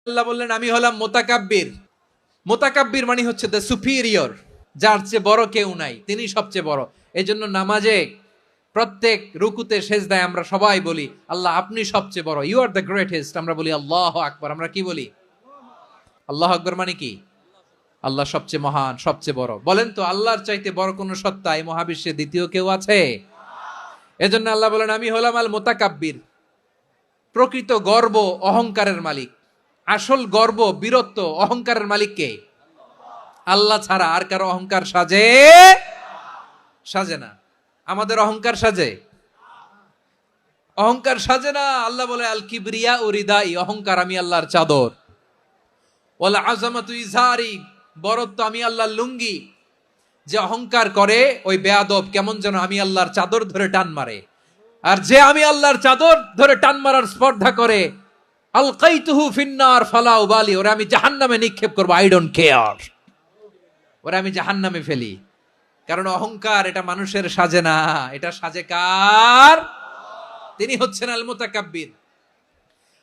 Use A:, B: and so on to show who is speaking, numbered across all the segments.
A: আল্লাহ বললেন আমি হলাম মোতাকাব্বির। মোতাকাব্বির মানে হচ্ছে দ্য সুপিরিয়র, যার চেয়ে বড় কেউ নাই, তিনি সবচেয়ে বড়। এই জন্য নামাজে প্রত্যেক রুকুতে সেজদায় আমরা সবাই বলি আল্লাহ আপনি সবচেয়ে বড়, ইউ আর দ্য গ্রেটেস্ট। আমরা বলি আল্লাহ আকবার। আমরা কি বলি? আল্লাহ আকবার মানে কি? আল্লাহ সবচেয়ে মহান, সবচেয়ে বড়। বলেন তো আল্লাহর চাইতে বড় কোন সত্তা এই মহাবিশ্বে দ্বিতীয় কেউ আছে? এজন্য আল্লাহ বলেন আমি হলাম আল মোতাকাব্বির, প্রকৃত গর্ব অহংকারের মালিক। আসল গর্ব, বীরত্ব, অহংকারের মালিক কে? আল্লাহ ছাড়া আর কারো অহংকার সাজে? সাজে না। আমাদের অহংকার সাজে? অহংকার সাজে না। আল্লাহ বলে আল কিবরিয়া ও রিদাই, অহংকার আমি আল্লাহর চাদর। ওয়াল আযামাতু ইজারি, বরত্ব আমি আল্লাহর লুঙ্গি। যে অহংকার করে ওই বেয়াদব কেমন যেন আমি আল্লাহর চাদর ধরে টান মারে। আর যে আমি আল্লাহর চাদর ধরে টান মারার স্পর্ধা করে, আলকাইতুহু ফিন্নার ফালা উবালি, ওরে আমি জাহান্নামে নিক্ষেপ করব, আই ডোন্ট কেয়ার, ওরে আমি জাহান্নামে ফেলি। কারণ অহংকার এটা মানুষের সাজে না, এটা সাজে কার? তিনি হচ্ছেন আল মুতাকাব্বির।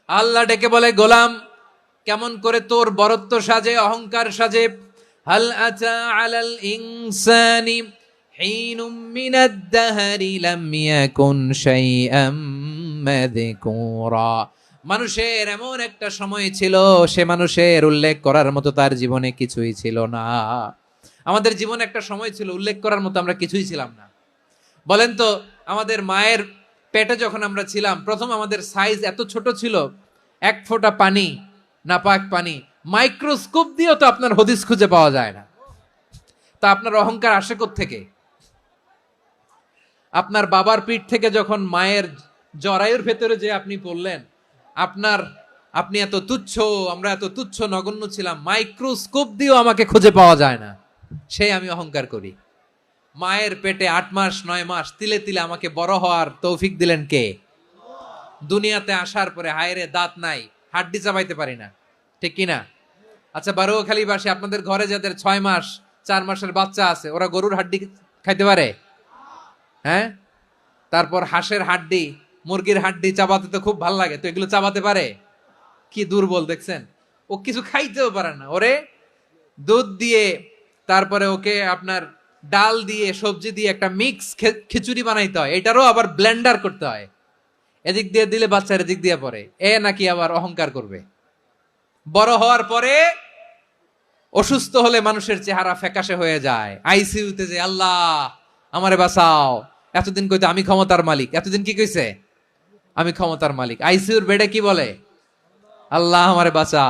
A: আল্লাহ ডেকে বলে গোলাম কেমন করে তোর বরত্ব সাজে, অহংকার সাজে? হাল আতা আলাল ইনসানি হিনুম মিনাদ দাহরি লাম ইয়াকুন শাইআম মাযকুরা। মানুষের এমন একটা সময় ছিল, সে মানুষের উল্লেখ করার মতো তার জীবনে কিছুই ছিল না। আমাদের জীবনে একটা সময় ছিল উল্লেখ করার মতো আমরা কিছুই ছিলাম না। বলেন তো আমাদের মায়ের পেটে যখন আমরা ছিলাম, প্রথম আমাদের সাইজ এত ছোট ছিল, এক ফোঁটা পানি, নাপাক পানি, মাইক্রোস্কোপ দিয়েও তো আপনার হদিস খুঁজে পাওয়া যায় না। তা আপনার অহংকার আসে কোত্থেকে? আপনার বাবার পিঠ থেকে যখন মায়ের জরায়ুর ভেতরে যে আপনি পড়লেন, আপনি এত তুচ্ছ, আমরা এত তুচ্ছ নগণ্য ছিলাম, মাইক্রোস্কোপ দিয়েও আমাকে খুঁজে পাওয়া যায় না, সেই আমি অহংকার করি। মায়ের পেটে 8 মাস 9 মাস তিলে তিলে আমাকে বড় হওয়ার তৌফিক দিলেন কে? দুনিয়াতে আসার পরে হায়রে দাঁত নাই, হাড্ডি চাবাইতে পারি না, ঠিক কিনা? আচ্ছা বারোখালীবাসী, আপনাদের ঘরে যাদের 6 মাস 4 মাসের বাচ্চা আছে, ওরা গরুর হাড্ডি খাইতে পারে? হ্যাঁ। তারপর হাঁসের হাড্ডি, মুরগির হাড্ডি চাবাতে তো খুব ভালো লাগে, তো এগুলো চাবাতে পারে? কি দুর্বল দেখছেন, ও কিছু খাইতেও পারে না। ওরে দুধ দিয়ে, তারপরে ওকে আপনার ডাল দিয়ে, সবজি দিয়ে একটা মিক্স খিচুড়ি বানাইতে হয়, এটারও আবার ব্লেন্ডার করতে হয়। এদিক দিয়ে দিলে বাচ্চার এদিক দিয়ে পড়ে, এ নাকি আবার অহংকার করবে। বড় হওয়ার পরে অসুস্থ হলে মানুষের চেহারা ফ্যাকাশে হয়ে যায়, আইসিইউতে যে আল্লাহ আমারে বাঁচাও। এতদিন কইতো আমি ক্ষমতার মালিক, এতদিন কি কইছে? আমি ক্ষমতার মালিক। আইসিইউর বেডে কি বলে? আল্লাহ আমারে বাঁচাও।